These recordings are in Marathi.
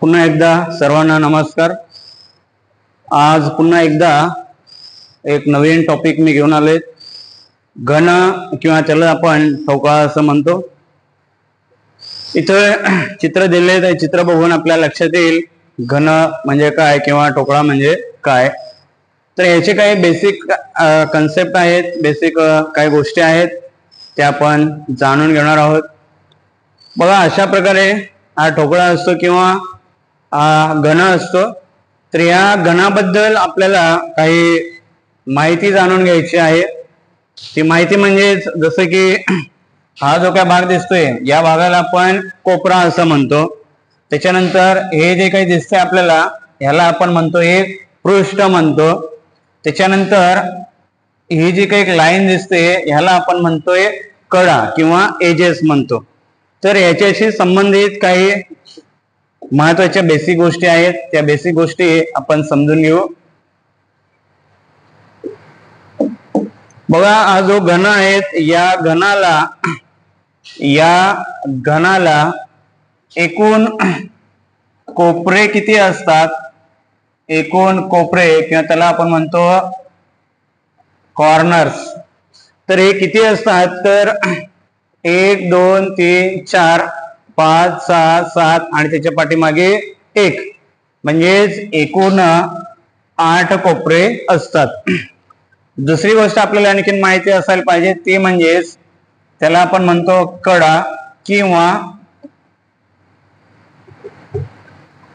पुन्हा एकदा सर्वांना नमस्कार। आज पुन्हा एकदा एक नवीन टॉपिक मी घेऊन आले। घन किंवा त्याला आपण ठोकळा असं म्हणतो। इथं चित्र दिले ते चित्र बघून आपल्याला लक्षात येईल घन म्हणजे काय किंवा ठोकळा म्हणजे काय। तर याचे काही बेसिक कन्सेप्ट आहेत, बेसिक काही गोष्टी आहेत त्या आपण जाणून घेणार आहोत। बघा, अशा प्रकारे हा ठोकळा असतो किंवा घन असतो। तर या घनाबद्दल आपल्याला काही माहिती जाणून घ्यायची आहे। ती माहिती म्हणजे जसं की हा जो काय भाग दिसतोय या भागाला आपण कोपरा असं म्हणतो। त्याच्यानंतर हे जे काही दिसतंय आपल्याला ह्याला आपण म्हणतो एक पृष्ठ म्हणतो। त्याच्यानंतर ही जी काही लाईन दिसते ह्याला आपण म्हणतोय कडा किंवा एजेस म्हणतो। तर याच्याशी संबंधित काही महत्वाच्या बेसिक गोष्टी आहेत, त्या बेसिक गोष्टी आपण समजून घेऊ। बघा, हा जो घन आहे या घनाला एकूण कोपरे किती असतात, एकूण कोपरे किंवा त्याला आपण म्हणतो कॉर्नर्स, तर हे किती असतात तर 1 2 3 4 5 6 7 आणि त्याच्या पाठीमागे 1 म्हणजेच एकूण 8 कोपरे असतात। दुसरी गोष्ट आपल्याला आणखीन माहिती असायला पाहिजे ती म्हणजे त्याला आपण म्हणतो कडा किंवा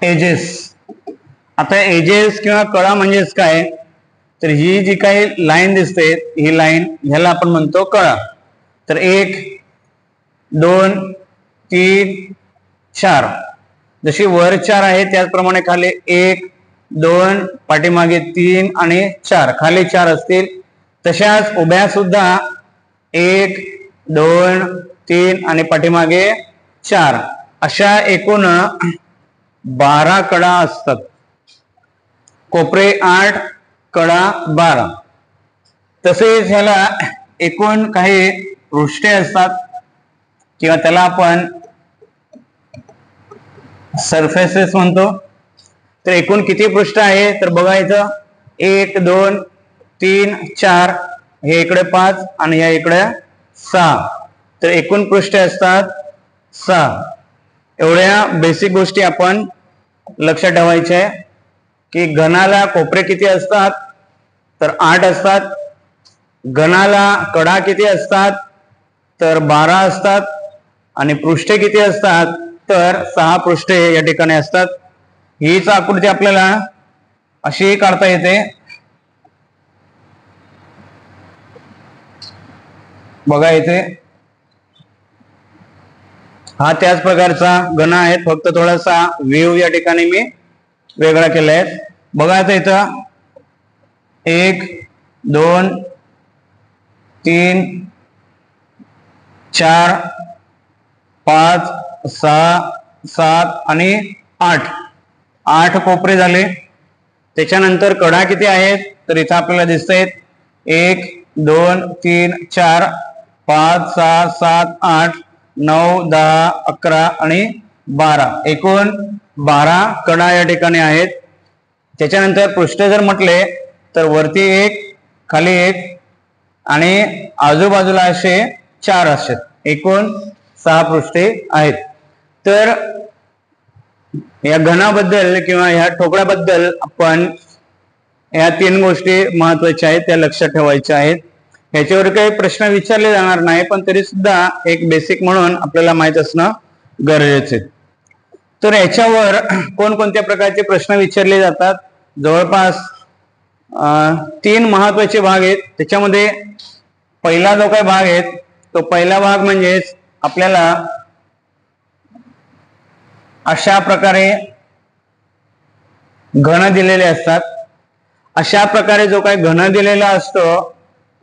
एजेस। आता एजेस किंवा कडा म्हणजेच काय, तर ही जी काही लाईन दिसते ही लाईन ह्याला आपण म्हणतो कडा। तर 1 2 3 4 जशी वर 4 आहे त्याचप्रमाणे खाली 1 2 पाठीमागे 3 आणि 4 खाली 4 असतील। तशाच उभ्या सुद्धा 1 2 3 आणि पाठीमागे 4 अशा एकूण 12 कडा असतात। कोपरे 8 कडा 12। तसेच ह्याला एकूण काही पृष्ठे असतात किंवा त्याला आपण सरफेसेस म्हणतो। तर एकूण किती पृष्ठ आहे तर बघायचं 1 2 3 4 हे इकडे 5 आणि या इकडे 6, तर एकूण पृष्ठे असतात 6। एवढ्या बेसिक गोष्टी आपण लक्षात ठेवायच्या आहे की घनाला कोपरे किती असतात तर 8 असतात, घनाला कडा किती असतात तर 12 असतात आणि पृष्ठे किती असतात तर 6 पृष्ठे या ठिकाणी असतात। हीच आकृती आपल्याला अशी काढता येते। बघा, इथे हा त्याच प्रकारचा घन आहे, फक्त थोडासा व्ह्यू या ठिकाणी मी वेगळा केलाय। बघा, आता इथं 1 2 3 4 5 6 7 आणि 8 कोपरे झाले। त्याच्यानंतर कडा किती आहेत तर इथं आपल्याला दिसतंय 1 2 3 4 5 6 7 8 9 10 11 आणि 12 एकूण 12 कडा या ठिकाणी आहेत। त्याच्यानंतर पृष्ठ जर म्हटले तर वरती 1 खाली 1 आणि आजूबाजूला असे 4 असतात, एकूण 6 पृष्ठे आहेत। तर या घनाबद्दल किंवा या ठोकळ्याबद्दल आपण या 3 गोष्टी महत्वाच्या आहेत त्या लक्षात ठेवायच्या आहेत। ह्याच्यावर काही प्रश्न विचारले जाणार नाही, पण तरी सुद्धा एक बेसिक म्हणून आपल्याला माहित असणं गरजेचे। तर याच्यावर कोणकोणत्या प्रकारचे प्रश्न विचारले जातात, जवळपास 3 महत्वाचे भाग आहेत। त्याच्यामध्ये पहिला जो काही भाग आहे तो पहिला भाग म्हणजे आपल्याला अशा प्रकारे घन दिलेले असतात। अशा प्रकारे जो काही घन दिलेला असतो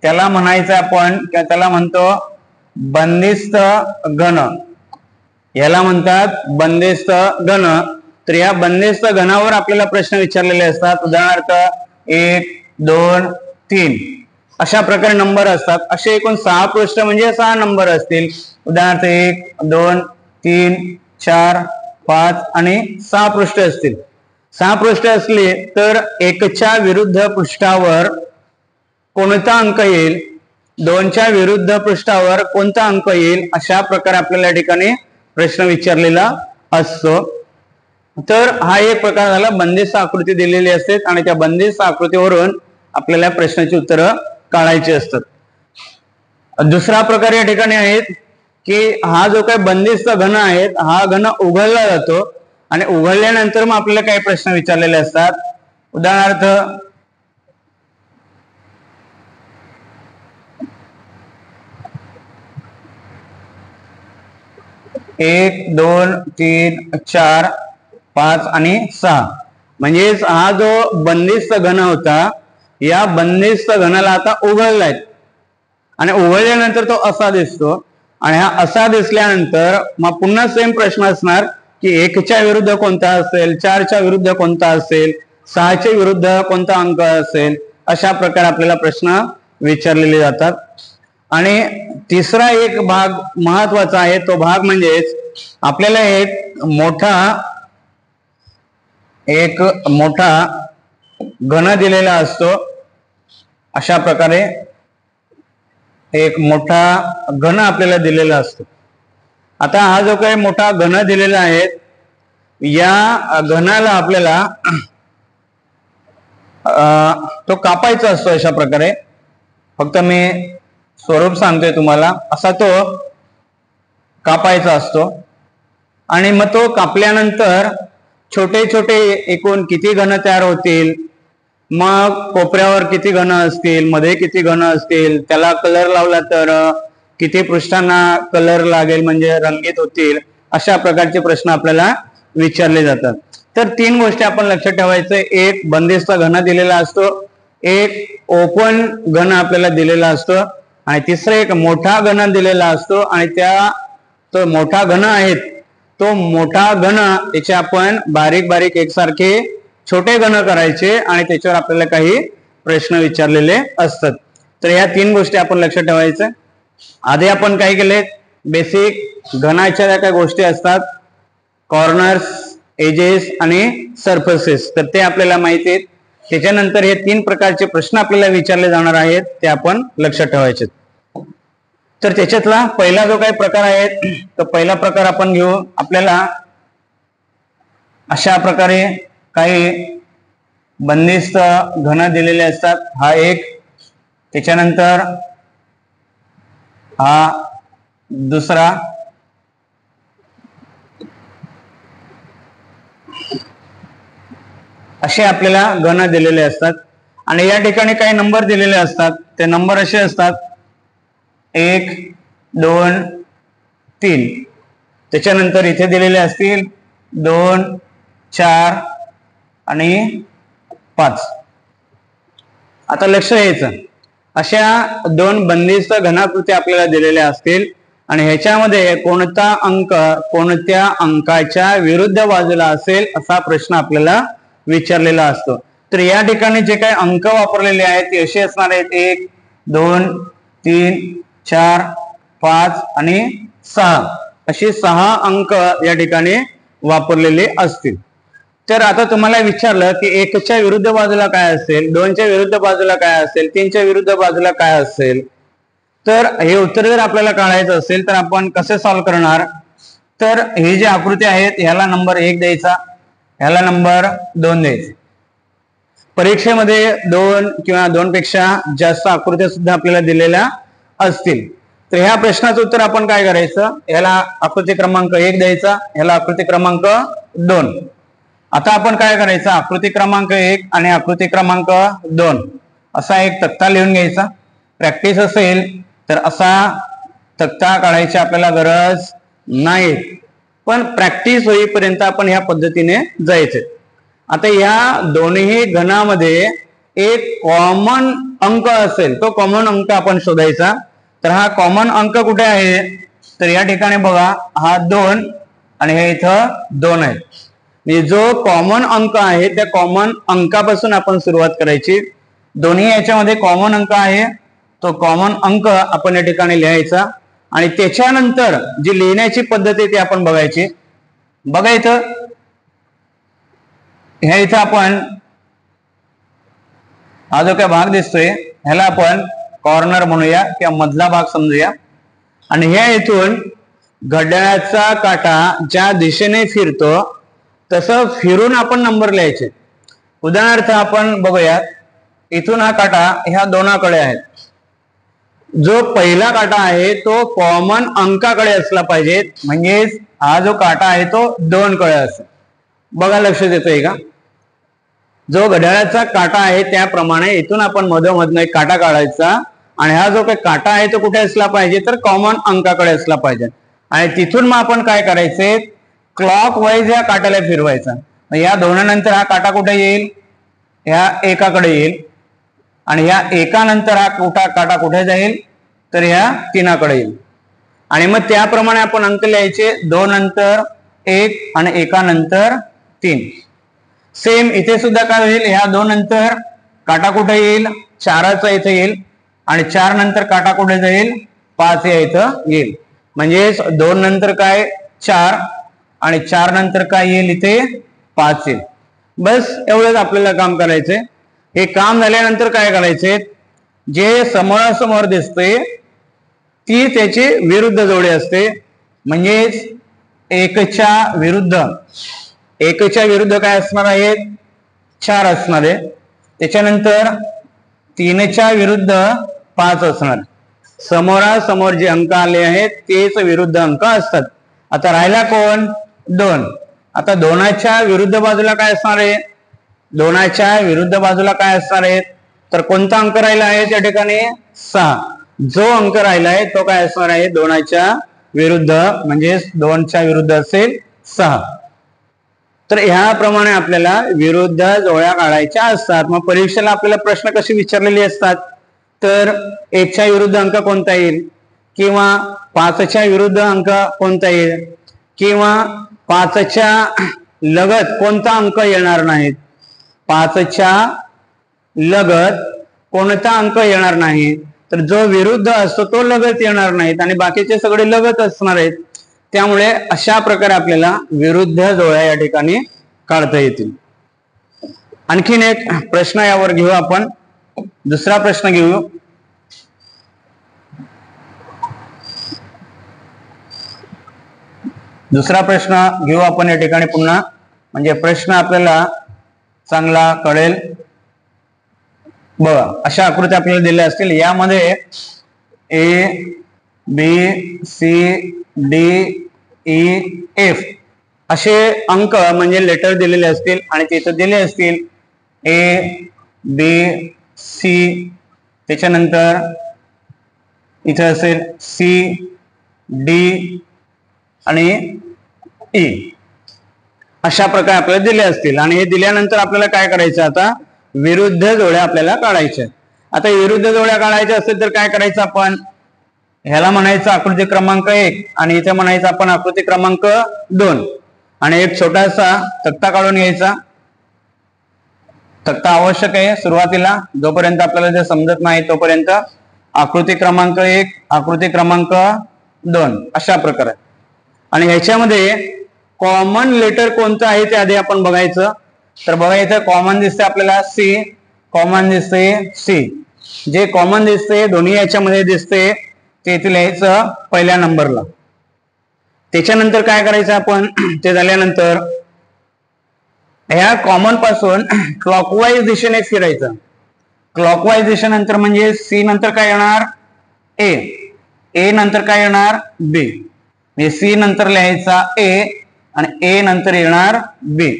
त्याला म्हणायचं आपण किंवा त्याला म्हणतो बंदिस्त घन, याला म्हणतात बंदिस्त घन। तर या बंदिस्त घनावर आपल्याला प्रश्न विचारलेले असतात। उदाहरणार्थ 1 2 3 अशा प्रकारे नंबर असतात। असे एकूण 6 पृष्ठ म्हणजे 6 नंबर असतील। उदाहरणार्थ 1 2 3 4 5 आणि 6 पृष्ठ असतील. 6 पृष्ठ असली तर 1च्या विरुद्ध पृष्ठावर कोणता अंक येईल, 2च्या विरुद्ध पृष्ठावर कोणता अंक येईल, अशा प्रकारे आपल्याला या ठिकाणी प्रश्न विचारलेला असतो. तर हा एक प्रकार झाला, बंदिस्त आकृती दिलेली असते आणि त्या बंदिस्त आकृतीवरून आपल्याला प्रश्नाची उत्तरं काढायची असतात. दुसरा प्रकार या ठिकाणी आहेत की हा जो काही बंदिस्त घन आहे हा घन उघडला जातो आणि उघडल्यानंतर मग आपल्याला काही प्रश्न विचारलेले असतात. उदाहरणार्थ 1 2 3 4 5 आणि 6 म्हणजेच हा जो बंदिस्त घन होता या बंदिस्त घनाला आता उघडलाय आणि उघडल्यानंतर तो असा दिसतो आणि हा असा दिसल्यानंतर मग पुन्हा सेम प्रश्न असणार की 1च्या विरुद्ध कोणता असेल, 4च्या विरुद्ध कोणता असेल, 6च्या विरुद्ध कोणता अंक असेल, अशा प्रकारे आपल्याला प्रश्न विचारलेले जातात. आणि तिसरा एक भाग महत्वाचा आहे, तो भाग म्हणजेच आपल्याला एक मोठा घन दिलेला असतो. अशा प्रकारे एक मोठा घन आपल्याला दिलेला असतो. आता हा जो काही मोठा घन दिलेला आहे या घनाला आपल्याला तो कापायचा असतो. अशा प्रकारे फक्त मी स्वरूप सांगतोय तुम्हाला, असा तो कापायचा असतो आणि मग तो कापल्यानंतर छोटे छोटे एकूण किती घन तयार होतील, मग कोपऱ्यावर किती घन असतील, मध्ये किती घन असतील, त्याला कलर लावला तर किती पृष्ठांना कलर लागेल म्हणजे रंगीत होतील, अशा प्रकारचे प्रश्न आपल्याला विचारले जातात. तर 3 गोष्टी आपण लक्षात ठेवायचं, एक बंदिस्त घन दिलेला असतो, एक ओपन घन आपल्याला दिलेला असतो आणि तिसरा एक मोठा घन दिलेला असतो आणि तो मोठा घन आहेत तो मोठा घन याचे आपण बारीक बारीक एकसारखे छोटे घन करायचे आणि त्याच्यावर आपल्याला काही प्रश्न विचारलेले असतात. तर या 3 गोष्टी आपण लक्षात ठेवायचं. आधी आपण काय केले, बेसिक घनाच्या ज्या काही गोष्टी असतात, कॉर्नर्स, एजेस आणि सरफेसेस, तर ते आपल्याला माहिती आहेत. त्याच्यानंतर हे 3 प्रकारचे प्रश्न आपल्याला विचारले जाणार आहेत, ते आपण लक्षात ठेवायचे. तर त्याच्यातला पहिला जो काही प्रकार आहे तो पहिला प्रकार आपण घेऊ. आपल्याला अशा प्रकारे काही बंदिस्त घन दिलेले असतात, हा एक, त्याच्यानंतर हा दुसरा, असे आपल्याला घन दिलेले असतात आणि या ठिकाणी काही नंबर दिलेले असतात. ते नंबर असे असतात 1 2 3, त्याच्यानंतर इथे दिलेले असतील 2 4 आणि 5. आता लक्ष द्यायचं, अशा 2 बंदिस्त घनाकृती आपल्याला दिलेल्या असतील आणि ह्याच्यामध्ये कोणता अंक कोणत्या अंकाच्या विरुद्ध बाजूला असेल असा प्रश्न आपल्याला विचारलेला असतो. तर या ठिकाणी जे काही अंक वापरलेले आहेत ते असे असणार आहेत 1 2 3 4 5 आणि 6, असे 6 अंक या ठिकाणी वापरलेले असतील. तर आता तुम्हाला विचारलं की 1च्या विरुद्ध बाजूला काय असेल, 2च्या विरुद्ध बाजूला काय असेल, 3च्या विरुद्ध बाजूला काय असेल, तर हे उत्तर जर आपल्याला काढायचं असेल तर आपण कसे सॉल्व्ह करणार. तर ही जी आकृती आहेत ह्याला नंबर 1 द्यायचा, ह्याला नंबर 2 द्यायचा. परीक्षेमध्ये 2 किंवा 2 पेक्षा जास्त आकृत्या सुद्धा आपल्याला दिलेल्या असतील. तर ह्या प्रश्नाचं उत्तर आपण काय करायचं, ह्याला आकृती क्रमांक 1 द्यायचा, ह्याला आकृती क्रमांक 2. आता आपण काय करायचं, आकृती क्रमांक 1 आणि आकृती क्रमांक 2 असा एक तक्ता लिहून घ्यायचा. प्रॅक्टिस असेल तर असा तक्ता काढायची आपल्याला गरज नाही, पण प्रॅक्टिस होईपर्यंत आपण ह्या पद्धतीने जायचे. आता या दोन्ही घनामध्ये एक कॉमन अंक असेल, तो कॉमन अंक आपण शोधायचा. तर हा कॉमन अंक कुठे आहे, तर या ठिकाणी बघा, हा 2 आणि हे इथं 2 आहे. म्हणजे जो कॉमन अंक आहे त्या कॉमन अंकापासून आपण सुरुवात करायची. दोन्ही याच्यामध्ये कॉमन अंक आहे, तो कॉमन अंक आपण या ठिकाणी लिहायचा आणि त्याच्यानंतर जी लिहिण्याची पद्धत आहे ती आपण बघायची. बघा इथं, ह्या इथं आपण हा जो काय भाग दिसतोय ह्याला आपण कॉर्नर म्हणूया किंवा मधला भाग समजूया. आणि ह्या इथून घड्याळाचा काटा ज्या दिशेने फिरतो तसं फिरून आपण नंबर लिहायचे. उदाहरणार्थ आपण बघूयात, इथून हा काटा ह्या दोनाकडे आहेत. जो पहिला काटा आहे तो कॉमन अंकाकडे असला पाहिजे, म्हणजेच हा जो काटा आहे तो 2 कडे असेल. बघा लक्षात येतोय का? जो घड्याळाचा काटा आहे त्याप्रमाणे इथून आपण मधोमधनं एक काटा काढायचा आणि हा जो काही काटा आहे तो कुठे असला पाहिजे तर कॉमन अंकाकडे असला पाहिजे. आणि तिथून मग आपण काय करायचे, क्लॉक वाईज या काट्याला फिरवायचा. या दोनानंतर हा काटा कुठे येईल, ह्या एकाकडे येईल. आणि ह्या एकानंतर हा काटा कुठे जाईल तर ह्या 3कडे येईल. आणि मग त्याप्रमाणे आपण अंक लिहायचे, 2 नंतर 1 आणि 1 नंतर 3. सेम इथे सुद्धा काय होईल, ह्या 2 नंतर काटा कुठे येईल, 4चा इथे येईल. आणि 4 नंतर काटा कुठे जाईल, 5 या इथं येईल. म्हणजे 2 नंतर काय 4 आणि 4 नंतर काय येईल इथे 5 येईल. बस एवढंच आपल्याला काम करायचंय. हे काम झाल्यानंतर काय करायचे, जे समोरासमोर दिसते ती त्याची विरुद्ध जोडी असते. म्हणजेच 1च्या विरुद्ध काय असणार आहे, 4 असणार आहे. त्याच्यानंतर 3च्या विरुद्ध 5 असणार. समोरासमोर जे अंक आले आहेत तेच विरुद्ध अंक असतात. आता राहिला कोण, 2. आता 2च्या विरुद्ध बाजूला काय असणार आहे, 2च्या विरुद्ध बाजूला काय असणार आहे तर कोणता अंक राहिला आहे त्या ठिकाणी, 6. जो अंक राहिला आहे तो काय असणार आहे, 2च्या विरुद्ध, म्हणजे 2च्या विरुद्ध असेल 6. तर ह्याप्रमाणे आपल्याला विरुद्ध जोड्या काढायच्या असतात. मग परीक्षेला आपल्याला प्रश्न कसे विचारलेले असतात तर 1च्या विरुद्ध अंक कोणता येईल, किंवा 5च्या विरुद्ध अंक कोणता येईल, किंवा 5च्या लगत कोणता अंक येणार नाहीत. 5च्या लगत कोणता अंक येणार नाही तर जो विरुद्ध असतो तो लगत येणार नाहीत आणि बाकीचे सगळे लगत असणार आहेत. त्यामुळे अशा प्रकारे आपल्याला विरुद्ध जोड्या या ठिकाणी काढता येतील. आणखीन एक प्रश्न यावर घेऊ आपण. दुसरा प्रश्न घेऊ. दुसरा प्रश्न घेऊ आपण या ठिकाणी पुन्हा, म्हणजे प्रश्न आपल्याला चांगला कळेल. बघा, अशा आकृती आपल्याला दिल्या असतील. यामध्ये ABCDEF असे अंक म्हणजे लेटर दिलेले असतील आणि तिथे दिले असतील ABC, त्याच्यानंतर इथे असेल CD आणि E. अशा प्रकारे आपल्याला दिले असतील. आणि हे दिल्यानंतर आपल्याला काय करायचं, आता विरुद्ध जोड्या आपल्याला काढायच्या. आता विरुद्ध जोड्या काढायच्या असेल तर काय करायचं, आपण ह्याला म्हणायचं आकृती क्रमांक 1 आणि इथे म्हणायचं आपण आकृती क्रमांक 2. आणि एक छोटासा तक्ता काढून घ्यायचा. तक्ता आवश्यक आहे सुरुवातीला, जोपर्यंत आपल्याला ते समजत नाही तोपर्यंत. आकृती क्रमांक 1, आकृती क्रमांक 2 अशा प्रकारे. आणि ह्याच्यामध्ये कॉमन लेटर कोणतं आहे ते आधी आपण बघायचं. तर बघा, इथे कॉमन दिसते आपल्याला C, कॉमन दिसते C. जे कॉमन दिसते दोन्ही याच्यामध्ये दिसते ते इथे लिहायचं पहिल्या नंबरला. त्याच्यानंतर काय करायचं आपण, ते झाल्यानंतर ह्या कॉमन पासून क्लॉकवाईज दिशेने फिरायचं. क्लॉकवाईज दिशेनंतर म्हणजे C नंतर काय येणार A, A नंतर काय येणार B. C नंतर लिहायचा A आणि A नंतर येणार B.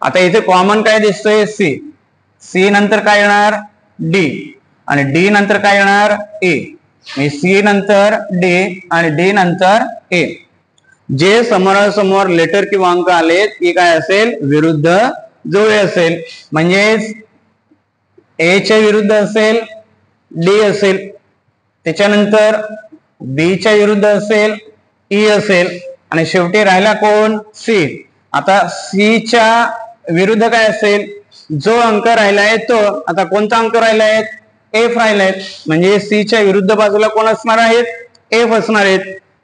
आता इथे कॉमन काय दिसतोय C, C नंतर काय येणार D आणि D नंतर काय येणार A. C नंतर D आणि D नंतर A. जे समोरासमोर लेटर किंवा अंक आलेत की काय असेल, विरुद्ध जोडी असेल. म्हणजेच A च्या विरुद्ध असेल D असेल, त्याच्यानंतर B च्या विरुद्ध असेल E असेल आणि शेवटी राहिला कोण, C. आता C च्या विरुद्ध काय असेल, जो अंक राहिलाय तो, आता कोणता अंक राहिलाय, F राहिलाय. म्हणजे C च्या विरुद्ध बाजूला कोण असणार आहेत, F असणार आहेत.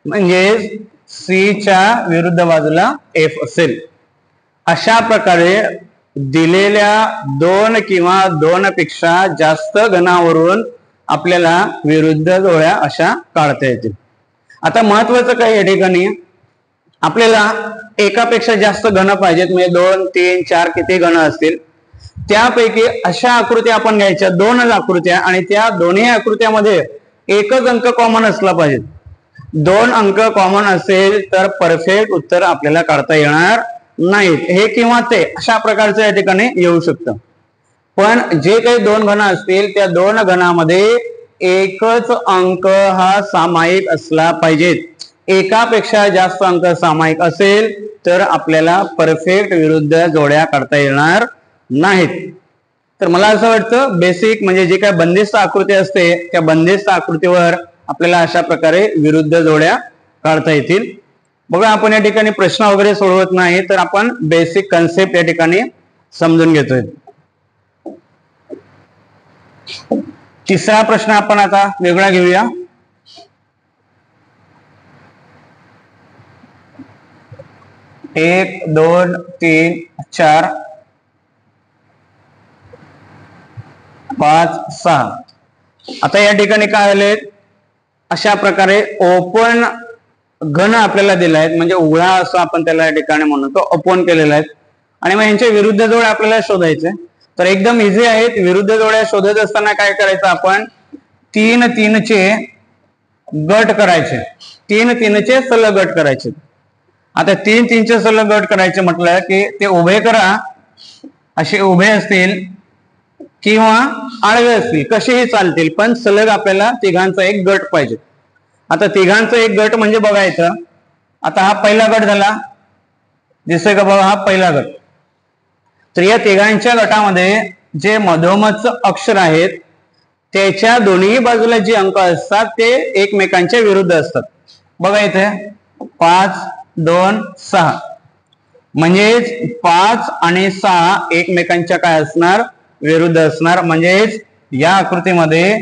म्हणजे सी च्या विरुद्ध बाजूला एफ असेल. अशा प्रकारे दिलेल्या दोन किंवा दोन पेक्षा जास्त घनावरून आपल्याला विरुद्ध जोड्या अशा काढता येतील. आता महत्वाचं काय या ठिकाणी, आपल्याला एकापेक्षा जास्त घन पाहिजेत, म्हणजे 2, 3, 4 किती घन असतील त्यापैकी अशा आकृत्या आपण घ्यायच्या, दोनच आकृत्या, आणि त्या दोन्ही आकृत्यामध्ये एकच अंक कॉमन असला पाहिजे. 2 अंक कॉमन असेल तर परफेक्ट उत्तर आपल्याला काढता येणार नाहीत. हे किंवा ते अशा प्रकारचं या ठिकाणी येऊ शकतं. पण जे काही दोन घन असतील त्या दोन घनामध्ये एकच अंक हा सामायिक असला पाहिजे. एकापेक्षा जास्त अंक सामायिक असेल तर आपल्याला परफेक्ट विरुद्ध जोड्या काढता येणार नाहीत. तर मला असं वाटतं बेसिक म्हणजे जे काय बंदिस्त आकृती असते त्या बंदिस्त आकृतीवर आपल्याला अशा प्रकारे विरुद्ध जोड्या काढता येतील. बघा, आपण या ठिकाणी प्रश्न वगैरे सोडवत नाही, तर आपण बेसिक कन्सेप्ट या ठिकाणी समजून घेतोय. तिसरा प्रश्न आपण आता वेगळा घेऊया. एक, दोन, तीन, चार, 5, 6. आता या ठिकाणी काय आले, अशा प्रकारे ओपन घन आपल्याला दिला आहेत, म्हणजे उघडा असं आपण त्याला या ठिकाणी म्हणतो, ओपन केलेला आहे. आणि मग यांचे विरुद्ध जोड्या आपल्याला शोधायचे. तर एकदम इझी आहेत. विरुद्ध जोड्या शोधत असताना काय करायचं, आपण 3, 3 चे गट करायचे. 3, 3 चे सलग गट करायचे. आता 3, 3 चे सलग गट करायचे म्हटलं की ते उभे करा, असे उभे असतील किंवा आडवे असतील, कसेही चालतील, पण सलग आपल्याला तिघांचा एक गट पाहिजे. आता तिघांचा एक गट म्हणजे बघायचं, आता हा पहिला गट झाला, दिसतोय का बघा, हा पहिला गट. तर या तिघांच्या गटामध्ये जे मधोमध अक्षर आहेत त्याच्या दोन्ही बाजूला जे अंक असतात ते एकमेकांच्या विरुद्ध असतात. बघा इथे 5, 2, 6, म्हणजेच 5 आणि 6 एकमेकांच्या काय असणार, विरुद्ध असणार. म्हणजेच या आकृतीमध्ये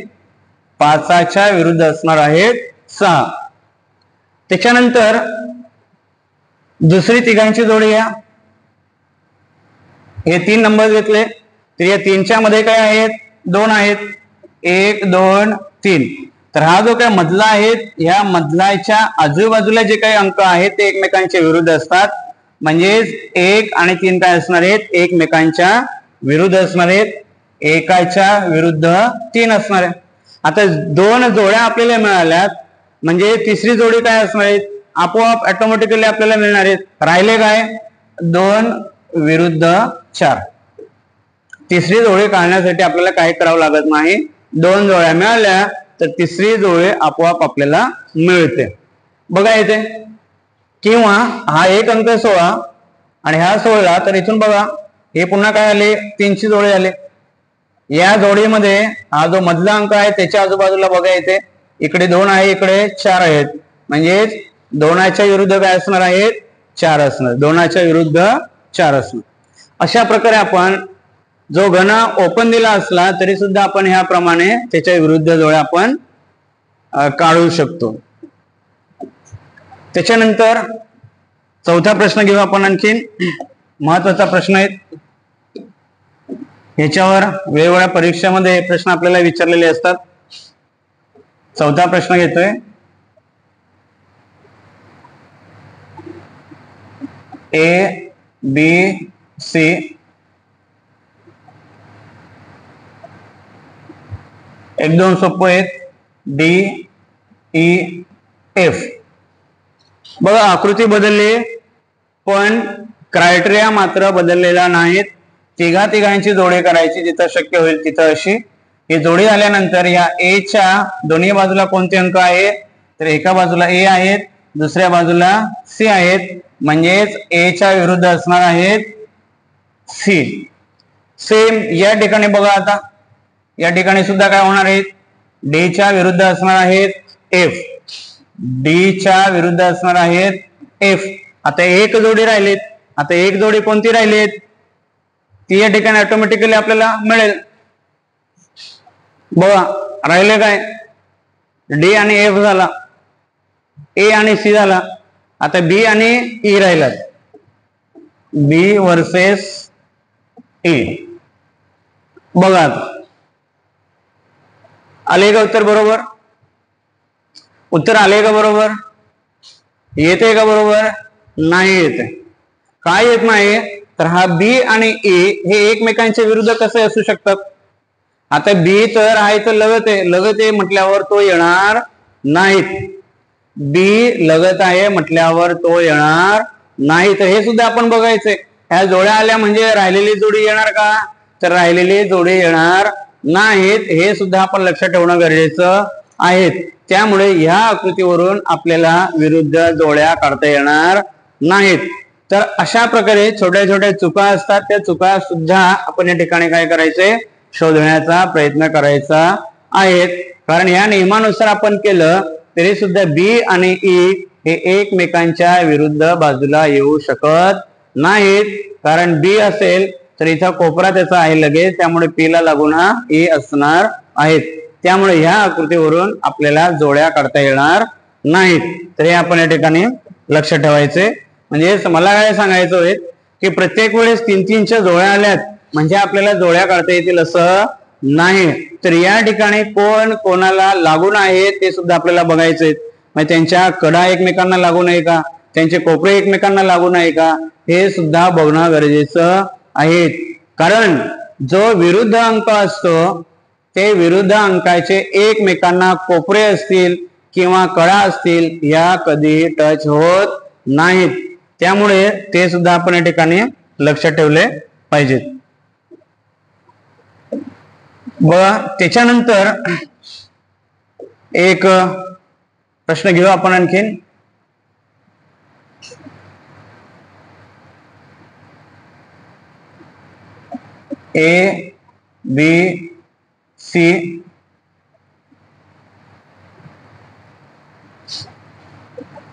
5च्या विरुद्ध असणार आहेत 6. त्याच्यानंतर दुसरी तिघांची जोडी घ्या. हे 3 नंबर घेतले, तर या 3च्या मध्ये काय आहेत, 2 आहेत. 1, 2, 3. तर हा जो काय मधला आहे, या मधल्याच्या आजूबाजूला जे काही अंक आहेत ते एकमेकांच्या विरुद्ध असतात. म्हणजेच 1 आणि 3 काय असणार आहेत, एकमेकांच्या विरुद्ध असणार आहेत. 1च्या विरुद्ध 3 असणार आहे. आता 2 जोड्या आपल्याला मिळाल्यात, म्हणजे तिसरी जोडी काय असणार आहे, आपोआप ऑटोमॅटिकली आपल्याला मिळणार आहेत. राहिले काय, 2 विरुद्ध 4. तिसरी जोडी काढण्यासाठी आपल्याला काही करावं लागत नाही. 2 जोड्या मिळाल्या तर तिसरी जोडी आपोआप आपल्याला मिळते. बघा इथे, किंवा हा एक अंक 16 आणि हा 16, तर इथून बघा हे पुन्हा काय आले, 3ची जोडी आले. या जोडीमध्ये हा जो मधला अंक आहे त्याच्या आजूबाजूला बघा इथे, इकडे 2 आहे, इकडे 4 आहेत. म्हणजेच 2च्या विरुद्ध काय असणार आहेत, 4 असणार. 2च्या विरुद्ध 4 असणार. अशा प्रकारे आपण जो घन ओपन दिला असला तरी सुद्धा आपण ह्याप्रमाणे त्याच्या विरुद्ध जोड्या आपण काढू शकतो. त्याच्यानंतर चौथा प्रश्न घेऊ आपण. आणखीन महत्वाचा प्रश्न आहे, ह्याच्यावर वेगवेगळ्या परीक्षेमध्ये प्रश्न आपल्याला विचारलेले असतात. चौथा प्रश्न घेतोय. ए, बी, सी, एक दोन सोपे आहेत, डी, ई, एफ. बघा आकृती बदलली पण क्रायटेरिया मात्र बदललेला नाहीत. तिघांची जोडी करायची जिथं शक्य होईल तिथं अशी. ही जोडी झाल्यानंतर या ए च्या दोन्ही बाजूला कोणते अंक आहे, तर एका बाजूला ए आहेत, दुसऱ्या बाजूला सी आहेत. म्हणजेच ए च्या विरुद्ध असणार आहेत सी. सेम या ठिकाणी बघा, आता या ठिकाणी सुद्धा काय होणार आहेत, डी च्या विरुद्ध असणार आहेत एफ, डी च्या विरुद्ध असणार आहेत एफ. आता एक जोडी राहिलीत. आता एक जोडी कोणती राहिलीत, ती या ठिकाणी ऑटोमॅटिकली आपल्याला मिळेल. बघा राहिले काय, डी आणि एफ झाला, ए आणि सी झाला. आता बी आणि ई राहिलात, बी वर्सेस ई. बघा आले का उत्तर बरोबर? उत्तर आले का बरोबर? येते का बरोबर? नाही येते. काय येत नाही? तर हा बी आणि ए हे एकमेकांच्या विरुद्ध कसे असू शकतात? आता बी तर आहे तर लगत आहे, लगत आहे म्हटल्यावर तो येणार नाहीत. बी लगत आहे म्हटल्यावर तो येणार नाही. तर हे सुद्धा आपण बघायचंय. ह्या जोड्या आल्या म्हणजे राहिलेली जोडी येणार का? तर राहिलेली जोडी येणार नाहीत. हे सुद्धा आपण लक्षात ठेवणं गरजेचं आहे. त्यामुळे ह्या आकृतीवरून आपल्याला विरुद्ध जोड्या काढता येणार नाहीत. तर अशा प्रकारे छोट्या छोट्या चुका असतात. त्या चुका सुद्धा आपण या ठिकाणी काय करायचे? शोधण्याचा प्रयत्न करायचा आहे. कारण या नियमानुसार आपण केलं तरी सुद्धा बी आणि ई हे एकमेकांच्या विरुद्ध बाजूला येऊ शकत नाहीत. कारण बी असेल तर इथं कोपरा त्याचा आहे लगेच, त्यामुळे पी ला लागून हा ई असणार आहेत. त्यामुळे ह्या आकृतीवरून आपल्याला जोड्या काढता येणार नाहीत. तर हे आपण या ठिकाणी लक्ष ठेवायचे. म्हणजे मला काय सांगायचं आहे की प्रत्येक वेळेस 3-3च्या जोड्या आल्यात म्हणजे आपल्याला जोड्या काढता येतील असं नाही. तर या ठिकाणी कोण कोणाला लागून आहे ते सुद्धा आपल्याला बघायचे. म्हणजे त्यांच्या कडा एकमेकांना लागून आहे का, त्यांचे कोपरे एकमेकांना लागून आहे का, हे सुद्धा बघणं गरजेचं आहे. कारण जो विरुद्ध अंक असतो ते विरुद्ध अंकाचे एकमेकांना कोपरे असतील किंवा कडा असतील या कधी टच होत नाहीत. त्यामुळे ते सुद्धा आपण या ठिकाणी लक्षात ठेवले पाहिजेत. त्याच्यानंतर एक प्रश्न घेऊ आपण आणखीन. A B C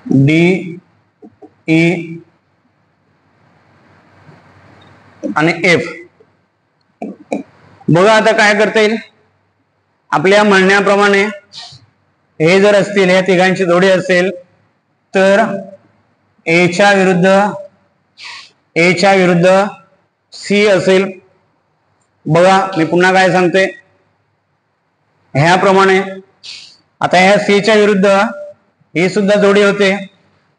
D E आणि एफ. बघा आता काय करता येईल. आपल्या म्हणण्याप्रमाणे हे जर असतील, या तिघांची जोडी असेल तर ए च्या विरुद्ध सी असेल. बघा मी पुन्हा काय सांगते ह्याप्रमाणे. आता ह्या सी च्या विरुद्ध ही सुद्धा जोडी होते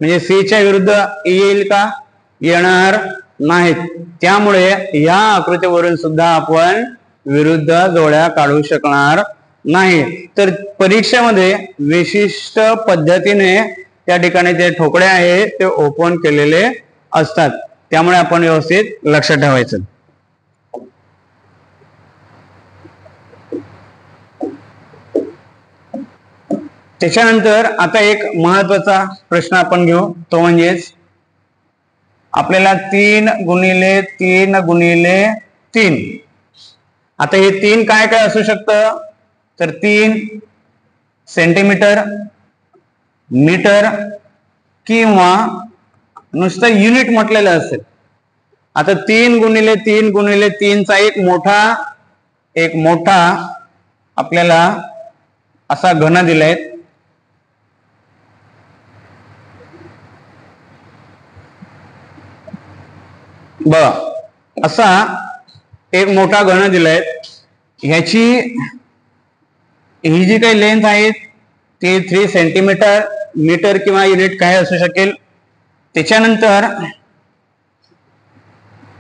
म्हणजे सी च्या विरुद्ध ई येईल का? येणार नाहीत. त्यामुळे या आकृतीवरून सुद्धा आपण विरुद्ध जोड्या काढू शकणार नाही. तर परीक्षेमध्ये विशिष्ट पद्धतीने त्या ठिकाणी जे ठोकळे आहे ते ओपन केलेले असतात. त्यामुळे आपण व्यवस्थित लक्षात ठेवायचं. त्याच्यानंतर आता एक महत्वाचा प्रश्न आपण घेऊ, तो म्हणजेच आपल्याला 3x3x3. आता हे 3 काय काय असू शकतं? तर 3 सेंटीमीटर, मीटर किंवा नुसतं युनिट म्हटलेलं असेल. आता 3x3x3 चा एक मोठा आपल्याला असा घन दिलाय. बघा असा एक मोठा घन दिलाय. ह्याची ही जी काही लेंथ आहे ती 3 सेंटीमीटर, मीटर किंवा युनिट काय असू शकेल. त्याच्यानंतर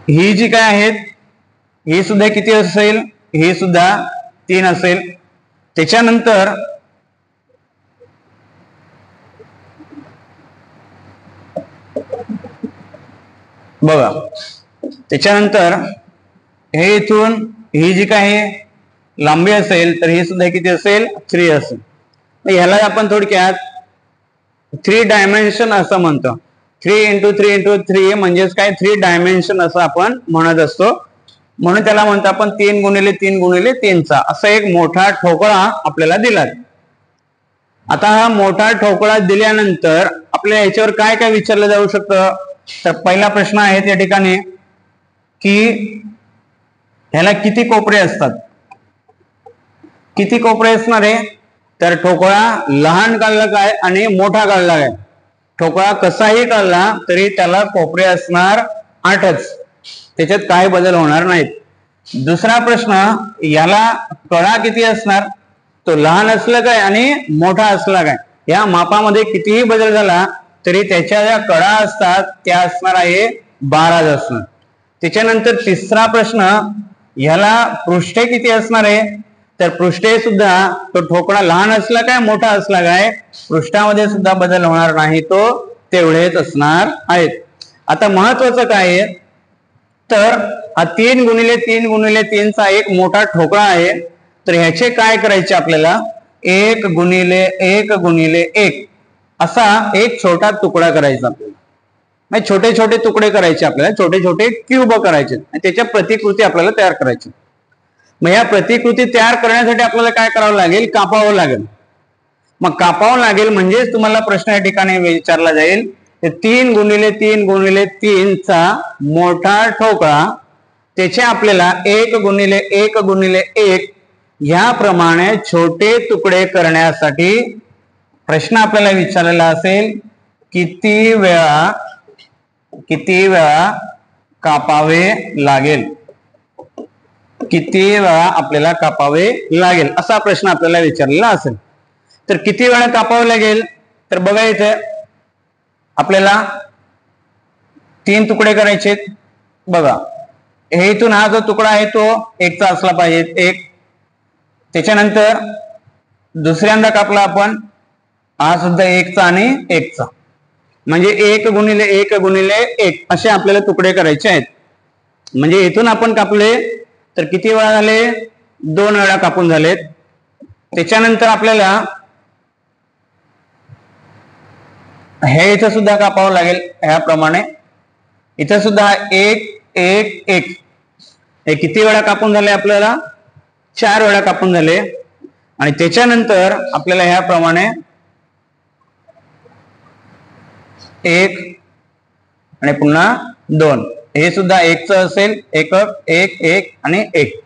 ही जी काय आहेत ही सुद्धा किती असेल? ही सुद्धा 3 असेल. त्याच्यानंतर बघा त्याच्यानंतर हे इथून ही जी काही लांबी असेल तर ही सुद्धा किती असेल? 3 असेल. ह्याला आपण थोडक्यात 3 डायमेन्शन असं म्हणतो. 3x3x3 म्हणजेच काय 3 डायमेन्शन असं आपण म्हणत असतो. म्हणून त्याला म्हणतो आपण 3x3x3 चा असा एक मोठा ठोकळा आपल्याला दिला. आता हा मोठा ठोकळा दिल्यानंतर आपल्या याच्यावर काय काय विचारलं जाऊ शकतं? तर पहिला प्रश्न आहे त्या ठिकाणी की ह्याला किती कोपरे असतात? किती कोपरे असणार आहे? तर ठोकळा लहान काढला काय आणि मोठा काढला काय? ठोकळा कसाही काढला तरी त्याला कोपरे असणार 8च, त्याच्यात काय बदल होणार नाहीत। दुसरा प्रश्न, याला कडा किती असणार? तो लहान असला काय आणि मोठा असला काय, या मापामध्ये कितीही बदल झाला तरी त्याच्या ज्या कडा असतात त्या असणार आहे 12 असणार। त्याच्यानंतर तिसरा प्रश्न, ह्याला पृष्ठे किती असणार आहे? तर पृष्ठे सुद्धा तो ठोकळा लहान असला काय मोठा असला काय, पृष्ठामध्ये सुद्धा बदल होणार नाही, तो तेवढेच असणार आहेत। आता महत्वाचं काय आहे तर हा 3 गुणिले 3 गुणिले 3 चा एक मोठा ठोकळा आहे, तर ह्याचे काय करायचे आपल्याला 1 गुणिले 1 गुणिले 1 असा एक छोटा तुकडा करायचा आपल्याला, म्हणजे छोटे छोटे तुकडे करायचे आपल्याला, छोटे छोटे क्यूब करायचे आणि त्याच्या प्रतिकृती आपल्याला तयार करायची। मग या प्रतिकृती तयार करण्यासाठी आपल्याला काय करावं लागेल, कापावं लागेल। मग कापावं लागेल म्हणजेच तुम्हाला प्रश्न या ठिकाणी विचारला जाईल 3 गुणिले 3 गुणिले 3 चा मोठा ठोकळा, त्याचे आपल्याला 1 गुणिले 1 गुणिले 1 ह्याप्रमाणे छोटे तुकडे करण्यासाठी प्रश्न आपल्याला विचारलेला असेल किती वेळा कापावे लागेल, किती वेळा आपल्याला कापावे लागेल असा प्रश्न आपल्याला विचारलेला असेल। तर किती वेळा कापावे लागेल, तर बघा इथे आपल्याला 3 तुकडे करायचे। बघा हे इथून हा जो तुकडा आहे तो 1 चा असला पाहिजे, 1। त्याच्यानंतर दुसऱ्यांदा कापला आपण, हा सुद्धा 1 चा आणि 1 चा, म्हणजे 1 गुणिले 1 गुणिले 1 असे आपल्याला तुकडे करायचे आहेत। म्हणजे इथून आपण कापले तर किती वेळा झाले, 2 वेळा कापून झालेत। त्याच्यानंतर आपल्याला हे इथं सुद्धा कापावं लागेल, ह्याप्रमाणे इथं सुद्धा 1 1 1 हे किती वेळा कापून झाले आपल्याला, 4 वेळा कापून झाले। आणि त्याच्यानंतर आपल्याला ह्याप्रमाणे 1 आणि पुन्हा 2 हे सुद्धा 1 च असेल, 1 1 1 आणि 1।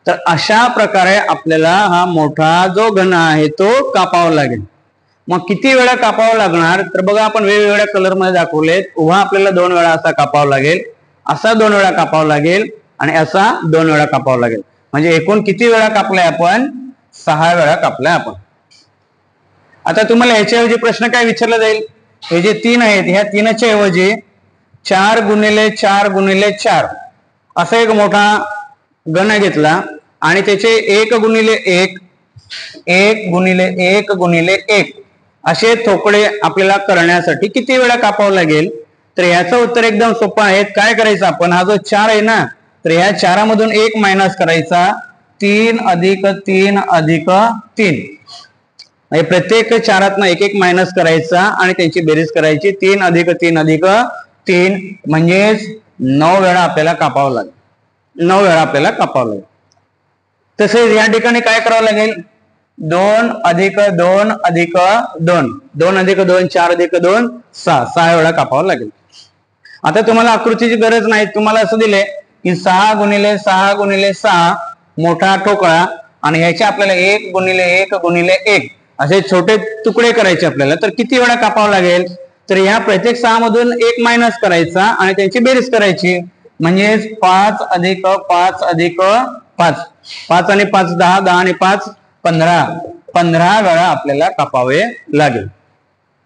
तर अशा प्रकारे आपल्याला हा मोठा जो घन आहे तो कापावा लागेल। मग किती वेळा कापावं लागणार, तर बघा आपण वेगवेगळ्या कलर मध्ये दाखवलेत। उभा आपल्याला 2 वेळा असा कापावा लागेल, असा 2 वेळा कापावा लागेल आणि असा 2 वेळा कापावा लागेल। म्हणजे एकूण किती वेळा कापलाय आपण, 6 वेळा कापलाय आपण। आता तुम्हाला ह्याच्याऐवजी प्रश्न काय विचारला जाईल, हे जे 3 आहेत ह्या 3च्या ऐवजी 4 गुणिले 4 गुणिले 4 असा एक मोठा घन घेतला आणि त्याचे 1 गुणिले 1 1 गुणिले 1 गुणिले 1 असे ठोकळे आपल्याला करण्यासाठी किती वेळा कापावं लागेल, तर याचं उत्तर एकदम सोपं आहे। काय करायचं आपण, हा जो 4 आहे ना, तर ह्या 4 मधून 1 मायनस करायचा, 3 अधिक 3 अधिक 3 म्हणजे प्रत्येक 4तनं 1 1 मायनस करायचा आणि त्यांची बेरीज करायची, 3 अधिक 3 अधिक 3 म्हणजेच 9 वेळा आपल्याला कापावं लागेल, 9 वेळा आपल्याला कापावं लागेल। तसेच या ठिकाणी काय करावं लागेल, 2 अधिक 2 अधिक 2 2 अधिक 2 4 अधिक 2 6 वेळा कापावं लागेल। आता तुम्हाला आकृतीची गरज नाही, तुम्हाला असं दिले की 6 गुणिले 6 गुणिले 6 मोठा ठोकळा आणि ह्याचे आपल्याला 1 गुणिले 1 गुणिले 1 असे छोटे तुकडे करायचे आपल्याला, तर किती वेळा कापावं लागेल, तर ह्या प्रत्येक 6 मधून 1 मायनस करायचा आणि त्यांची बेरीज करायची, म्हणजेच 5 अधिक 5 अधिक 5 5 आणि 5 10 10 आणि 5 15 वेळा आपल्याला कापावे लागेल।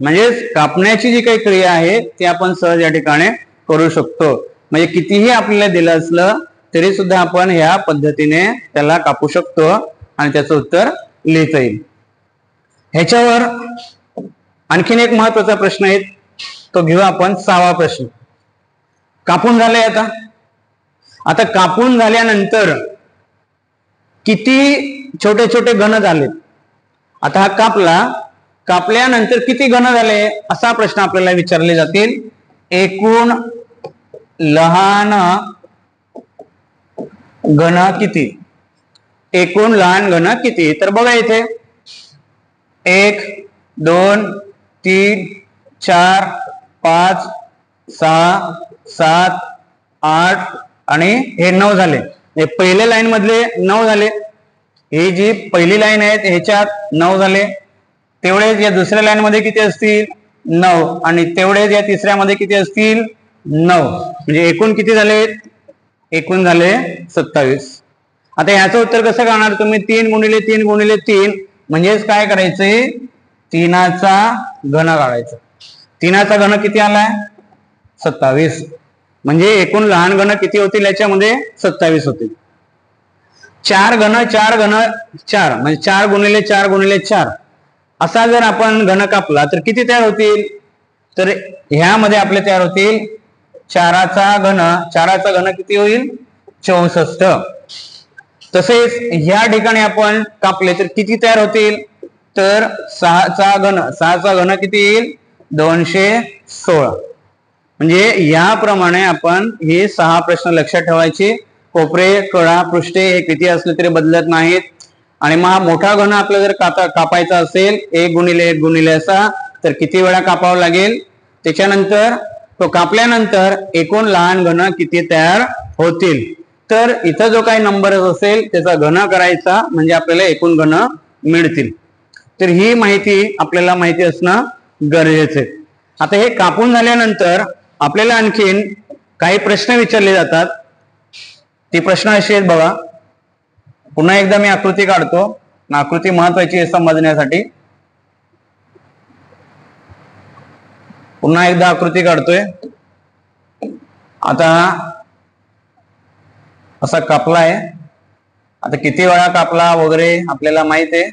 म्हणजेच कापण्याची जी काही क्रिया आहे ती आपण सहज या ठिकाणी करू शकतो। म्हणजे कितीही आपल्याला दिलं असलं तरी सुद्धा आपण ह्या पद्धतीने त्याला कापू शकतो आणि त्याचं उत्तर लिहिता येईल। ह्याच्यावर आणखीन एक महत्वाचा प्रश्न आहे, तो घेऊ आपण 6वा प्रश्न। कापून झाले, आता कापून झाल्यानंतर किती छोटे छोटे घन झाले, आता हा कापल्यानंतर किती घन झाले असा प्रश्न आपल्याला विचारले जातील। एकूण लहान घन किती, एकूण लहान घन किती, तर बघा इथे 1 2 3 4 5 6 7 8 आणि हे 9 झाले। हे पहिल्या लाईन मधले 9 झाले, ही जी पहिली लाईन आहे ह्याच्यात 9 झाले, तेवढेच या दुसऱ्या लाईन मध्ये किती असतील 9 आणि तेवढेच या तिसऱ्यामध्ये किती असतील 9, म्हणजे एकूण किती झाले, एकूण झाले 27. आता याचं उत्तर कसं काढणार तुम्ही, 3 गुणिले 3 गुणिले 3 म्हणजेच काय करायचंय, 3चा घन काढायचा. 3चा घन किती आलाय 27, म्हणजे एकूण लहान घन किती होतील याच्यामध्ये 27 होतील. 4 घन 4 घन 4 म्हणजे 4 गुणिले 4 गुणिले 4 असा जर आपण घन कापला तर किती तयार होतील, तर ह्यामध्ये आपले तयार होतील 4चा घन किती होईल 64. तसेच ह्या ठिकाणी आपण कापले तर किती तयार होतील, तर 6चा घन किती येईल 216. म्हणजे याप्रमाणे आपण हे 6 प्रश्न लक्षात ठेवायचे. कोपरे कडा पृष्ठे हे किती असले तरी बदलत नाहीत. आणि मग मोठा घन आपला जर कापायचा असेल 1 गुणिले 1 गुणिले असा तर किती वेळा कापावं लागेल, त्याच्यानंतर तो कापल्यानंतर एकूण लहान घन किती तयार होतील. तर इथं जो काही नंबर असेल त्याचा घन करायचा म्हणजे आपल्याला एकूण घन मिळतील. तर ही माहिती आपल्याला माहिती असणं गरजेचं आहे. आता हे कापून झाल्यानंतर आपल्याला आणखीन काही प्रश्न विचारले जातात. ती प्रश्न अशी आहेत बघा. पुन्हा एकदा मी आकृती काढतो, आकृती महत्वाची आहे समजण्यासाठी. पुन्हा एकदा आकृती काढतोय. आता असा कापलाय, आता किती वेळा कापला वगैरे आपल्याला माहित आहे.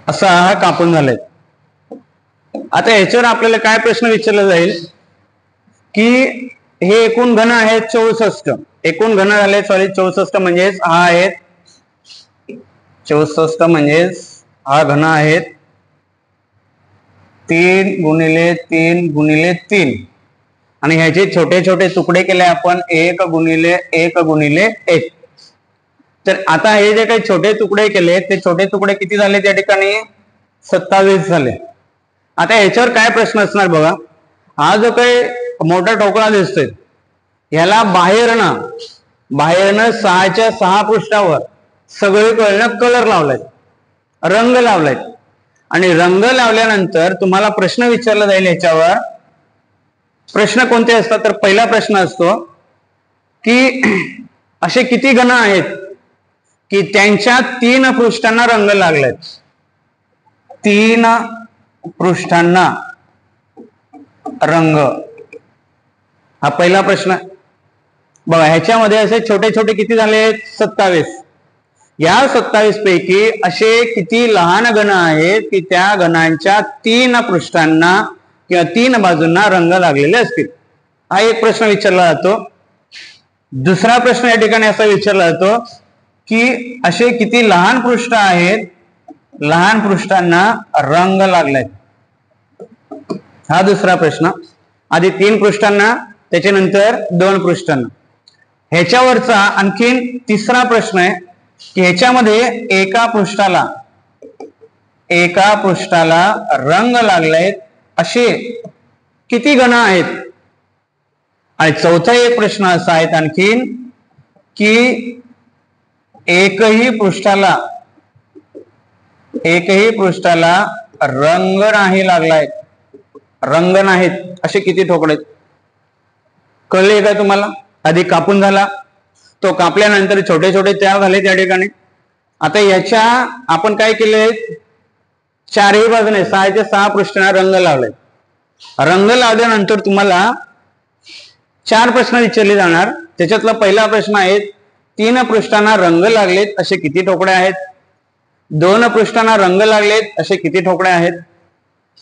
असा हा कापून झालाय. आता याच्यावर आपल्याला काय प्रश्न विचारला जाईल की हे एकूण घन आहेत 64, एकूण घन झाले 64 म्हणजेच हा आहेत 64 म्हणजेच हा घन आहेत 3 गुणिले 3 गुणिले 3 आणि ह्याचे छोटे छोटे तुकडे केले आपण 1 गुणिले 1 गुणिले 1. तर आता हे जे काही छोटे तुकडे केले ते छोटे तुकडे किती झाले त्या ठिकाणी 27 झाले. आता याच्यावर काय प्रश्न असणार बघा. हा जो काही मोठा ठोकळा दिसतोय ह्याला बाहेरनं 6च्या 6 पृष्ठावर सगळीकडे कलर लावलाय, रंग लावलाय. आणि रंग लावल्यानंतर तुम्हाला प्रश्न विचारला जाईल. याच्यावर प्रश्न कोणते असतात, तर पहिला प्रश्न असतो की असे किती घन आहेत की त्यांच्या 3 पृष्ठांना रंग लागलाय. 3 पृष्ठांना रंग, हा पहिला प्रश्न बघा. ह्याच्यामध्ये असे छोटे छोटे किती झाले 27. या 27 पैकी असे किती लहान घन आहेत की त्या घनांच्या 3 पृष्ठांना किंवा 3 बाजूंना रंग लागलेले असतील. हा एक प्रश्न विचारला जातो. दुसरा प्रश्न या ठिकाणी असा विचारला जातो की असे किती लहान पृष्ठ आहेत, लहान पृष्ठांना रंग लागलाय. हा दुसरा प्रश्न. आधी 3 पृष्ठांना, त्याच्यानंतर 2 पृष्ठांना. ह्याच्यावरचा आणखीन तिसरा प्रश्न आहे की ह्याच्यामध्ये एका पृष्ठाला रंग लागलेत असे किती घन आहेत. आणि चौथा एक प्रश्न असा आहे आणखीन की एकही पृष्ठाला रंग नाही लागलाय, रंग नाहीत असे किती ठोकळे. कळले का तुम्हाला. आधी कापून झाला, तो कापल्यानंतर छोटे छोटे तयार झाले त्या ठिकाणी. आता याच्या आपण काय केले, चारही बाजूने 6च्या 6 पृष्ठांना रंग लावले. रंग लावल्यानंतर तुम्हाला 4 प्रश्न विचारले जाणार. त्याच्यातला पहिला प्रश्न आहे 3 पृष्ठांना रंग लागलेत असे किती ठोकळे आहेत. 2 पृष्ठांना रंग लागलेत असे किती ठोकळे आहेत.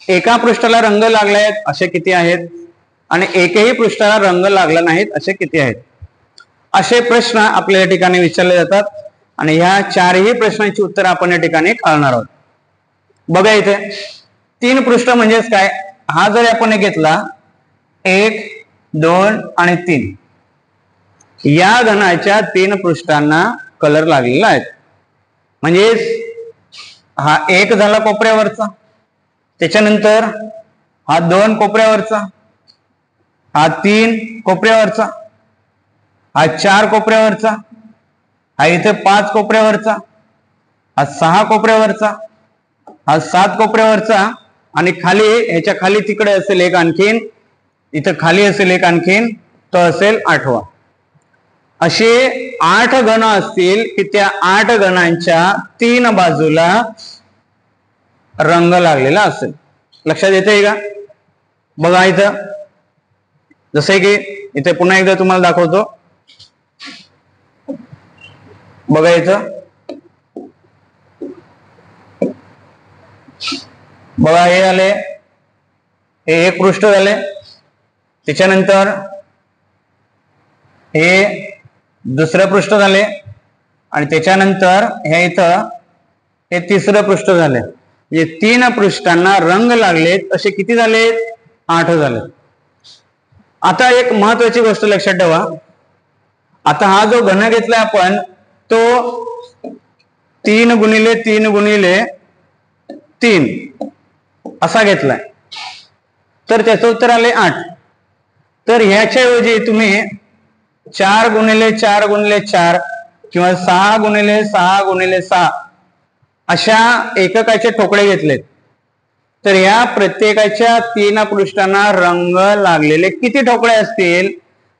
एका पृष्ठाला रंग लागलेत असे किती आहेत. आणि एकही पृष्ठाला रंग लागला नाहीत असे किती आहेत. असे प्रश्न आपल्या या ठिकाणी विचारले जातात. आणि ह्या 4ही प्रश्नांची उत्तर आपण या ठिकाणी काढणार आहोत. बघा इथे 3 पृष्ठ म्हणजेच काय. हा जर आपण घेतला 1, 2 आणि 3, या घनाच्या 3 पृष्ठांना कलर लागलेला आहे. म्हणजेच हा 1 झाला कोपऱ्यावरचा, त्याच्यानंतर हा 2 कोपऱ्यावरचा, हा 3 कोपऱ्यावरचा, हा 4 कोपऱ्यावरचा, हा इथे 5 कोपऱ्यावरचा, हा 6 कोपऱ्यावरचा, हा 7 कोपऱ्यावरचा, आणि खाली ह्याच्या खाली तिकडे असेल एक आणखीन, इथं खाली असेल एक आणखीन, तो असेल 8वा. असे 8 घन असतील की त्या 8 घनांच्या 3 बाजूला रंग लागलेला असेल. लक्षात येते का? बघा इथं, जसे की इथे पुन्हा एकदा तुम्हाला दाखवतो. बघा इथं, बघा हे आले, हे एक पृष्ठ झाले, त्याच्यानंतर हे दुसरं पृष्ठ झाले, आणि त्याच्यानंतर हे इथं हे तिसरं पृष्ठ झाले. म्हणजे 3 पृष्ठांना रंग लागलेत. असे किती झालेत? 8 झाले. आता एक महत्वाची गोष्ट लक्षात ठेवा. आता हा जो घन घेतलाय आपण तो 3 गुणिले 3 गुणिले 3 असा घेतलाय, तर त्याचं उत्तर आले 8. तर ह्याच्याऐवजी तुम्ही 4 गुणिले 4 गुणिले 4 किंवा 6 गुणिले 6 गुणिले 6 अशा एककाचे ठोकळे घेतलेत. तर या प्रत्येकाच्या 3 पृष्ठांना रंग लागलेले किती ठोकळे असतील?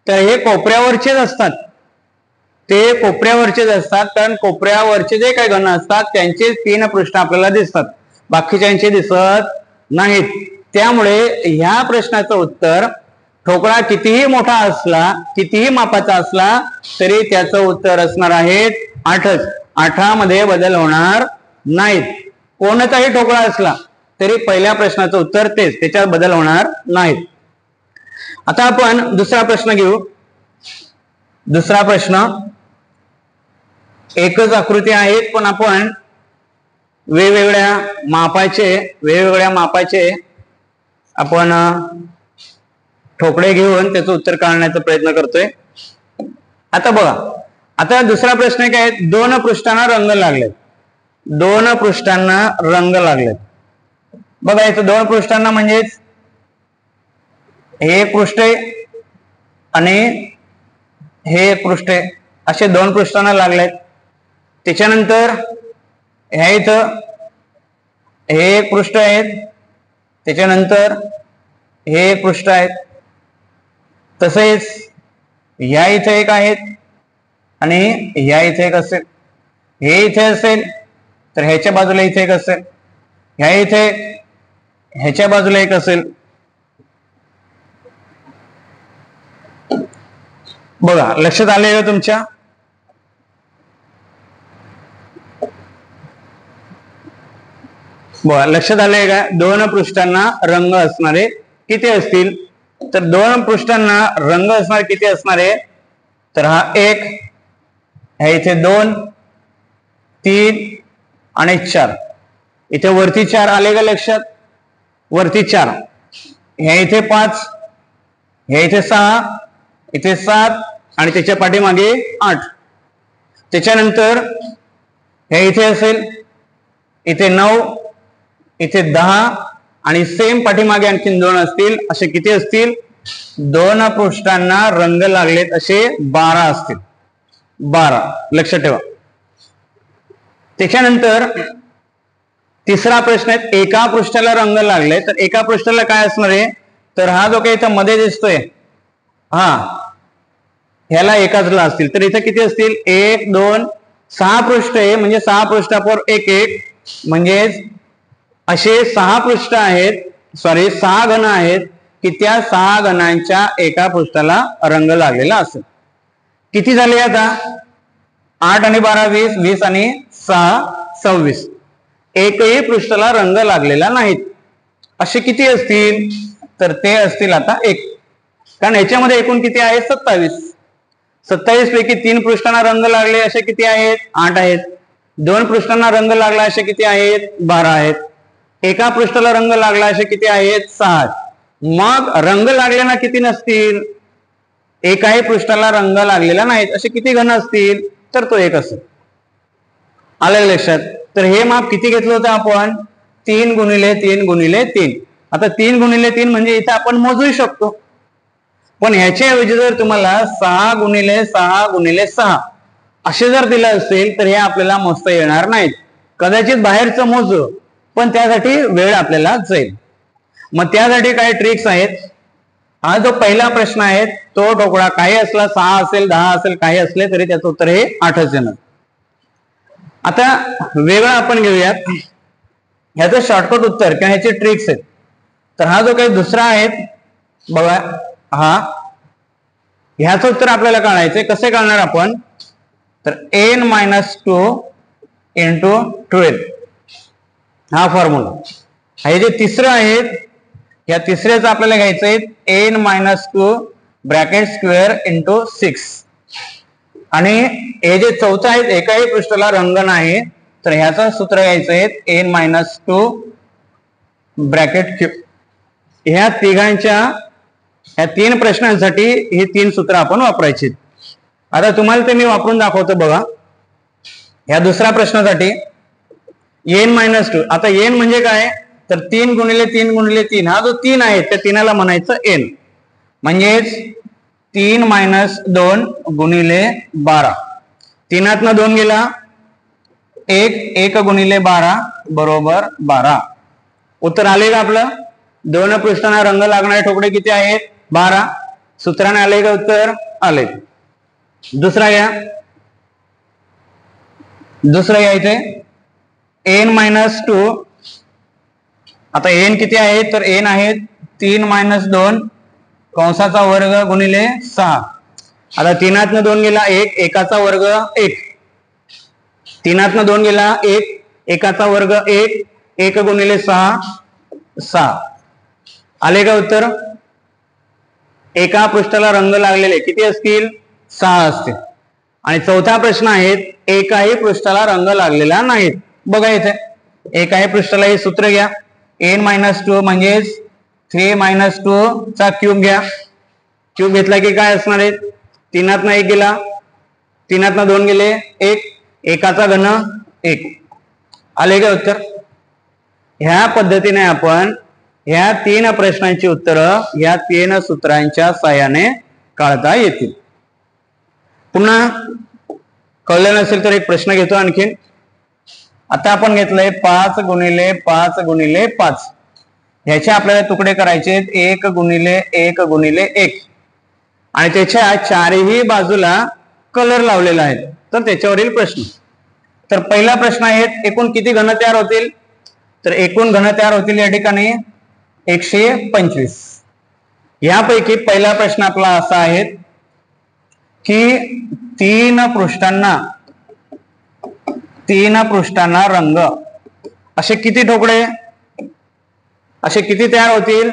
तर हे कोपऱ्यावरचेच असतात, ते कोपऱ्यावरचेच असतात. कारण कोपऱ्यावरचे जे काही घन असतात त्यांचे 3 पृष्ठ आपल्याला दिसतात, बाकीच्यांचे दिसत नाहीत. त्यामुळे ह्या प्रश्नाचं उत्तर, ठोकळा कितीही मोठा असला, कितीही मापाचा असला, तरी त्याचं उत्तर असणार आहे 8च. 8 मध्ये बदल होणार नाहीत. कोणताही ठोकळा असला तरी पहिल्या प्रश्नाचं उत्तर तेच, त्याच्यात बदल होणार नाहीत. आता आपण दुसरा प्रश्न घेऊ. दुसरा प्रश्न, एकच आकृती आहेत पण आपण वेगवेगळ्या मापाचे आपण ठोकळे घेऊन त्याचं उत्तर काढण्याचा प्रयत्न करतोय. आता बघा, आता दुसरा प्रश्न काय आहे? 2 पृष्ठांना रंग लागलेत. 2 पृष्ठांना रंग लागलेत. बघा इथं 2 पृष्ठांना म्हणजेच हे पृष्ठ आणि हे पृष्ठ, असे 2 पृष्ठांना लागलेत. त्याच्यानंतर ह्या इथं हे एक पृष्ठ आहेत, त्याच्यानंतर हे एक पृष्ठ आहेत. तसेच या इथे एक आहेत आणि या इथे एक असेल. हे इथे असेल तर ह्याच्या बाजूला इथे एक असेल, ह्या इथे ह्याच्या बाजूला एक असेल. बघा लक्षात आले का तुमच्या? बघा लक्षात आलंय का? 2 पृष्ठांना रंग असणारे किती असतील? तर 2 पृष्ठांना रंग असणारे किती असणारे? तर हा 1, ह्या इथे 2, 3 आणि 4. इथे वरती 4 आले का लक्षात? वरती 4, ह्या इथे 5, ह्या इथे 6, इथे 7 आणि त्याच्या पाठीमागे 8. त्याच्यानंतर ह्या इथे असेल, इथे 9, इथे 10 आणि सेम पाठीमागे आणखीन 2 असतील. असे किती असतील? 2 पृष्ठांना रंग लागलेत असे 12 असतील. 12 लक्षात ठेवा. त्याच्यानंतर तिसरा प्रश्न आहे, एका पृष्ठाला रंग लागले. तर एका पृष्ठाला काय असणार आहे? तर हा जो काही इथं मध्ये दिसतोय, हा ह्याला एकाचला असतील. तर इथे किती असतील? 1 2 6 पृष्ठ आहे, म्हणजे 6 पृष्ठावर 1 1, म्हणजेच असे 6 पृष्ठ आहेत, 6 घन आहेत की त्या 6 घनांच्या एका पृष्ठाला रंग लागलेला असेल. किती झाले आता? 8 आणि 12 20, 20 आणि 6 26. एकही पृष्ठाला रंग लागलेला नाहीत. असे किती असतील? तर ते असतील आता 1. कारण याच्यामध्ये एकूण किती आहे? 27. 27 पैकी 3 पृष्ठांना रंग लागले असे किती आहेत? 8 आहेत. 2 पृष्ठांना रंग लागला असे किती आहेत? 12 आहेत. एका पृष्ठाला रंग लागला असे किती आहेत? 6. मग रंग लागलेला किती नसतील? एकाही पृष्ठाला रंग लागलेला नाहीत असे किती घन असतील? तर तो 1 असेल. आलं लक्षात? तर हे माप किती घेतलं होतं आपण? 3 गुणिले 3 गुणिले 3. आता 3 गुणिले 3 म्हणजे इथे आपण मोजू शकतो, पण ह्याच्याऐवजी जर तुम्हाला 6 गुणिले 6 गुणिले 6 असे जर दिलं असेल तर हे आपल्याला मोजता येणार नाहीत. कदाचित बाहेरचं मोजू, पण त्यासाठी वेळ आपल्याला जाईल. मग त्यासाठी काही ट्रिक्स आहेत. हा जो पहिला प्रश्न आहे तो ठोकळा काही असला 6 असेल 10 असेल काही असले तरी त्याचं उत्तर हे 8च येणार. आता वेगळं आपण घेऊयात ह्याचं शॉर्टकट उत्तर किंवा ह्याचे ट्रिक्स आहेत. तर हा जो काही दुसरा आहे बघा, हा ह्याचं उत्तर आपल्याला काढायचंय. कसे काढणार आपण, तर n-2 इंटू 12 हा फॉर्म्युला. हे जे तिसरं आहे या तिसऱ्याचं आपल्याला घ्यायचंय n-2 ब्रॅकेट स्क्वेअर इंटू 6. आणि हे जे चौथं आहे एकाही पृष्ठाला रंग नाही, तर ह्याचं सूत्र घ्यायचंय n-2 ब्रॅकेट क्यूब. ह्या तिघांच्या ह्या 3 प्रश्नांसाठी ही 3 सूत्र आपण वापरायची. आता तुम्हाला ते मी वापरून दाखवतो बघा. ह्या दुसऱ्या प्रश्नासाठी n-2, आता n म्हणजे काय, तर 3 गुणिले 3 गुणिले 3, हा जो 3 आहे त्या 3ला म्हणायचं n, म्हणजेच 3 - 2 गुणिले 12. 3 2 गेला 1 गुणिले 12 बरोबर 12. उत्तर आले का आपलं. 2 पृष्ठांना रंग लागणारे ठोकळे किती आहेत, 12. सूत्राने आले का उत्तर, आले. दुसरा घ्या, दुसरं घ्यायचंय n-2. आता n किती आहे, तर n आहे 3 - 2 कंसाचा वर्ग गुणिले 6. आता 3 2 गेला 1, एकाचा वर्ग 1. 3 2 गेला 1, एकाचा वर्ग 1, 1 गुणिले 6 6. आले का उत्तर. एका पृष्ठाला रंग लागलेले किती असतील, 6 असतील. आणि चौथा प्रश्न आहे एकाही पृष्ठाला रंग लागलेला नाहीत. बघा इथे एकाही पृष्ठाला हे सूत्र घ्या, n-2 म्हणजेच 3 - 2 चा क्यूब घ्या. क्यूब घेतला की काय असणार आहे, 3 1 गेला, 3 2 गेले 1, एकाचा घन 1. आले का उत्तर. ह्या पद्धतीने आपण ह्या 3 प्रश्नांची उत्तरं ह्या 3 सूत्रांच्या साहाय्याने काढता येतील. पुन्हा कळलं नसेल तर एक प्रश्न घेतो आणखीन. आता आपण घेतलंय 5 गुणिले 5 गुणिले 5. ह्याचे आपल्याला तुकडे करायचे 1 गुणिले 1 गुणिले 1 आणि त्याच्या चारही बाजूला कलर लावलेला आहे. तर त्याच्यावरील प्रश्न. तर पहिला प्रश्न आहे एकूण किती घन तयार होतील, तर एकूण घन तयार होतील या ठिकाणी 125. यापैकी पहिला प्रश्न आपला असा आहे की 3 पृष्ठांना रंग असे किती ठोकळे, असे किती तयार होतील,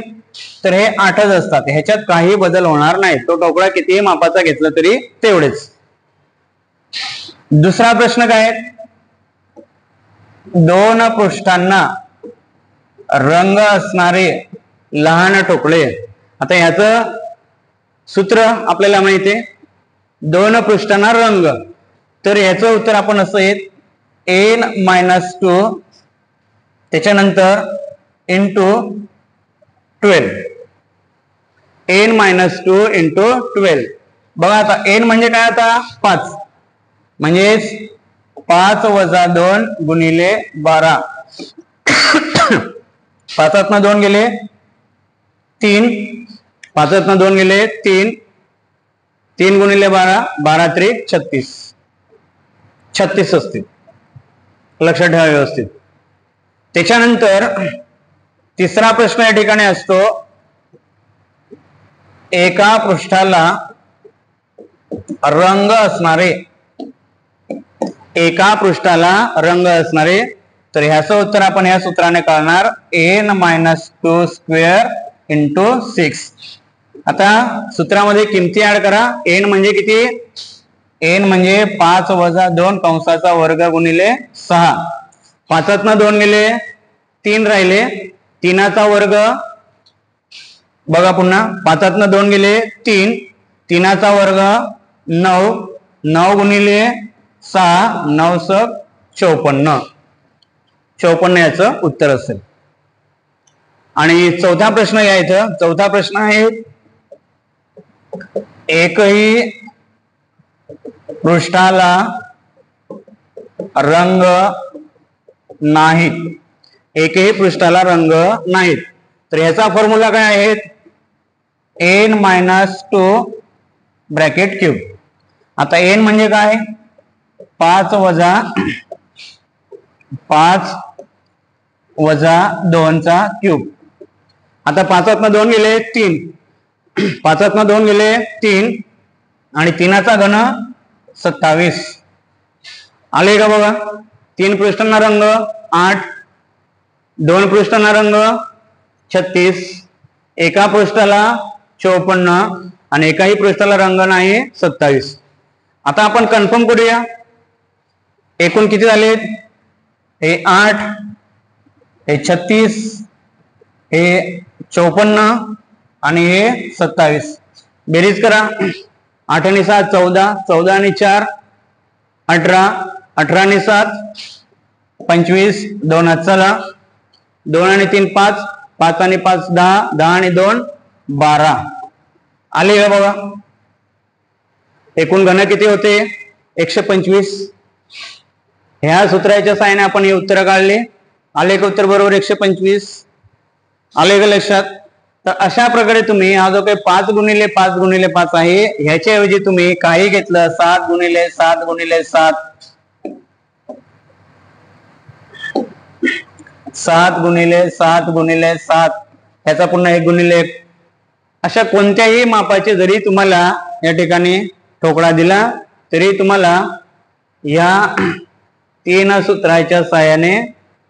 तर हे 8च असतात. ह्याच्यात काही बदल होणार नाही. तो ठोकळा कितीही मापाचा घेतला तरी तेवढेच. दुसरा प्रश्न काय, 2 पृष्ठांना रंग असणारे लहान ठोकळे. आता ह्याचं सूत्र आपल्याला माहिती आहे, 2 पृष्ठांना रंग. तर ह्याचं उत्तर आपण असं येत n-2 त्याच्यानंतर इंटू 12. n-2 into 12. बघा आता n म्हणजे काय, आता 5, म्हणजेच 5 - 2 गुणिले 12. 5 2 गेले 3, 5 2 गेले 3, 3 गुणिले 12, 12 त्रिक 36. 36 असतील, लक्षात ठेवा व्यवस्थित. त्याच्यानंतर तिसरा प्रश्न या ठिकाणी असतो एका पृष्ठाला रंग असणारे, एका पृष्ठाला रंग असणारे. तर ह्याचं उत्तर आपण ह्या सूत्राने काढणार n-2 स्क्वेअर इंटू 6. आता सूत्रामध्ये किमती ऍड करा. n म्हणजे किती, n म्हणजे 5 - 2 कंसाचा वर्ग गुणिले 6. 5 2 गेले 3 राहिले, 3चा वर्ग. बघा पुन्हा 5 2 गेले 3, 3चा वर्ग 9, 9 गुणिले 6, 9 × 54. 54 याचं उत्तर असेल. आणि चौथा प्रश्न घ्यायचं. चौथा प्रश्न आहे एकही पृष्ठाला रंग नाहीत, एकही पृष्ठाला रंग नाहीत. तर याचा फॉर्म्युला काय आहे? n-2 bracket cube. आता n म्हणजे काय? 5 वजा 2 चा क्यूब. आता 5 2 गेले 3, 5 2 गेले 3 आणि 3 चा घन 27. आले का बघा? 3 पृष्ठांना रंग 8, 2 पृष्ठांना रंग 36, एका पृष्ठाला 54 आणि एकाही पृष्ठाला रंग नाही 27. आता आपण कन्फर्म करूया, एकूण किती झाले? हे 8, हे 36, हे 54 आणि हे 27. बेरीज करा. 8 आणि 7 14, 14 आणि 4 18, 18 आणि 7 25, 2 हात चला, 2 आणि 3 5, 5 आणि 5 10, 10 आणि 2 12. आले का बघा? एकूण घन किती होते? 125. ह्या सूत्राच्या साहाय्याने आपण हे उत्तर काढले. आले का उत्तर बरोबर? 125. आले का लक्षात? तर अशा प्रकारे तुम्ही हा जो काही 5 गुणिले 5 गुणिले 5 आहे, ह्याच्याऐवजी तुम्ही काही घेतलं 7 गुणिले 7 गुणिले 7, 7 गुणिले 7 गुणिले 7, ह्याचा पुन्हा 1 गुणिले 1, अशा कोणत्याही मापाचे जरी तुम्हाला या ठिकाणी ठोकळा दिला तरी तुम्हाला या 3 सूत्राच्या साहाय्याने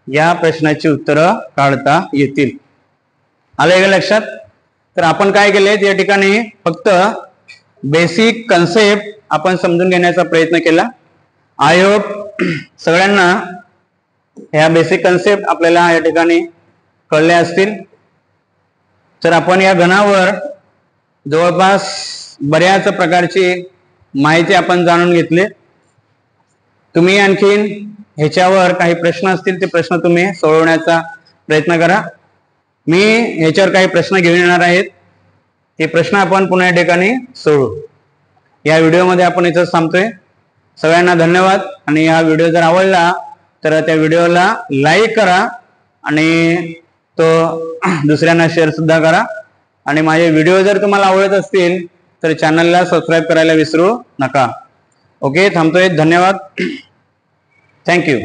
या प्रश्नाची उत्तरं काढता येतील. आले का लक्षात? तर आपण काय केले या ठिकाणी फक्त बेसिक कन्सेप्ट आपण समजून घेण्याचा प्रयत्न केला. आय होप सगळ्यांना ह्या बेसिक कन्सेप्ट आपल्याला या ठिकाणी कळल्या असतील. तर आपण या घनावर जवळपास बऱ्याच प्रकारची माहिती आपण जाणून घेतली. तुम्ही आणखीन ह्याच्यावर काही प्रश्न असतील ते प्रश्न तुम्ही सोडवण्याचा प्रयत्न करा. मी ह्याच्यावर काही प्रश्न घेऊन येणार आहेत, ते प्रश्न आपण पुन्हा या ठिकाणी सोडवू. या व्हिडिओमध्ये आपण इथंच थांबतोय. सगळ्यांना धन्यवाद. आणि हा व्हिडिओ जर आवडला तर त्या व्हिडिओला लाईक करा आणि तो दुसऱ्यांना शेअर सुद्धा करा. आणि माझे व्हिडिओ जर तुम्हाला आवडत असतील तर चॅनलला सबस्क्राईब करायला विसरू नका. ओके, थांबतोय. धन्यवाद. थँक्यू.